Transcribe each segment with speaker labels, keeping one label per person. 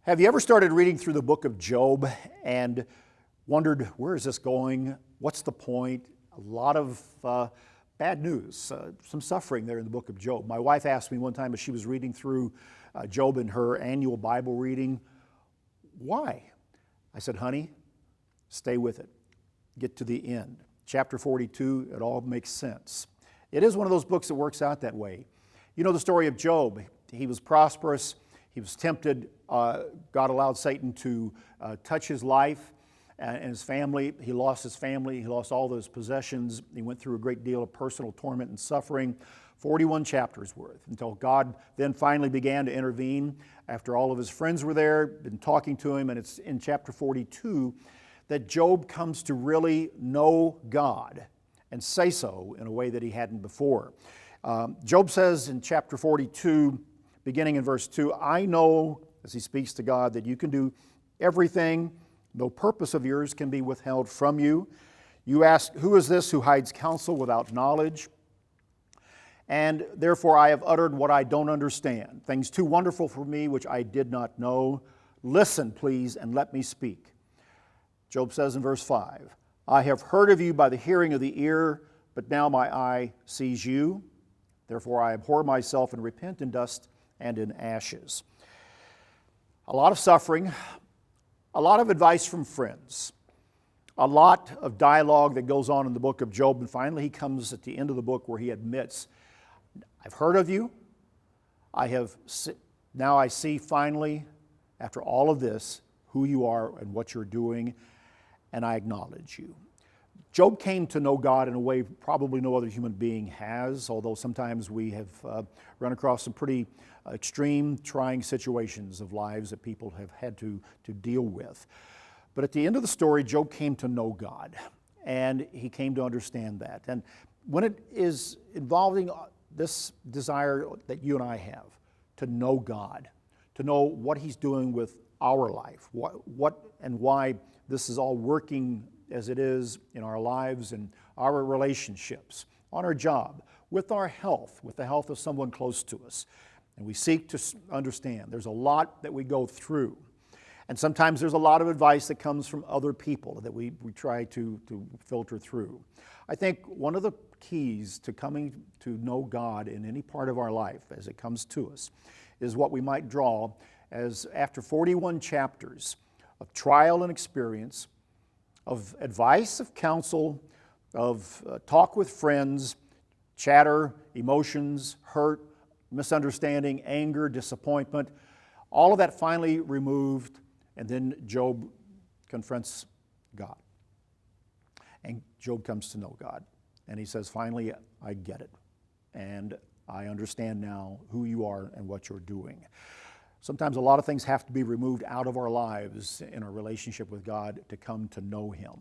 Speaker 1: Have you ever started reading through the book of Job and wondered, where is this going? What's the point? A lot of bad news, some suffering there in the book of Job. My wife asked me one time as she was reading through Job in her annual Bible reading, why? I said, honey, stay with it. Get to the end. Chapter 42, it all makes sense. It is one of those books that works out that way. You know the story of Job. He was prosperous. He was tempted. God allowed Satan to touch his life and his family. He lost his family. He lost all those possessions. He went through a great deal of personal torment and suffering, 41 chapters worth, until God then finally began to intervene after all of his friends were there, been talking to him, and it's in chapter 42 that Job comes to really know God and say so in a way that he hadn't before. Job says in chapter 42, beginning in verse 2, I know, as he speaks to God, that you can do everything. No purpose of yours can be withheld from you. You ask, who is this who hides counsel without knowledge? And therefore I have uttered what I don't understand, things too wonderful for me which I did not know. Listen, please, and let me speak. Job says in verse 5, I have heard of you by the hearing of the ear, but now my eye sees you. Therefore I abhor myself and repent in dust and in ashes. A lot of suffering, a lot of advice from friends, a lot of dialogue that goes on in the book of Job, and finally he comes at the end of the book where he admits, I've heard of you, now I see finally, after all of this, who you are and what you're doing, and I acknowledge you. Job came to know God in a way probably no other human being has, although sometimes we have run across some pretty extreme, trying situations of lives that people have had to deal with. But at the end of the story, Job came to know God, and he came to understand that. And when it is involving this desire that you and I have to know God, to know what He's doing with our life, what and why this is all working as it is in our lives and our relationships, on our job, with our health, with the health of someone close to us. And we seek to understand. There's a lot that we go through. And sometimes there's a lot of advice that comes from other people that we try to filter through. I think one of the keys to coming to know God in any part of our life as it comes to us is what we might draw as after 41 chapters of trial and experience, of advice, of counsel, of talk with friends, chatter, emotions, hurt, misunderstanding, anger, disappointment, all of that finally removed, and then Job confronts God. And Job comes to know God. And he says, finally, I get it. And I understand now who you are and what you're doing. Sometimes a lot of things have to be removed out of our lives in our relationship with God to come to know Him.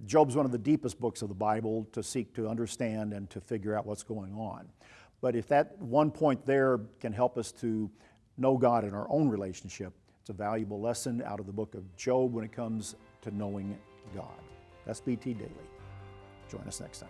Speaker 1: Job's one of the deepest books of the Bible to seek to understand and to figure out what's going on. But if that one point there can help us to know God in our own relationship, it's a valuable lesson out of the book of Job when it comes to knowing God. That's BT Daily. Join us next time.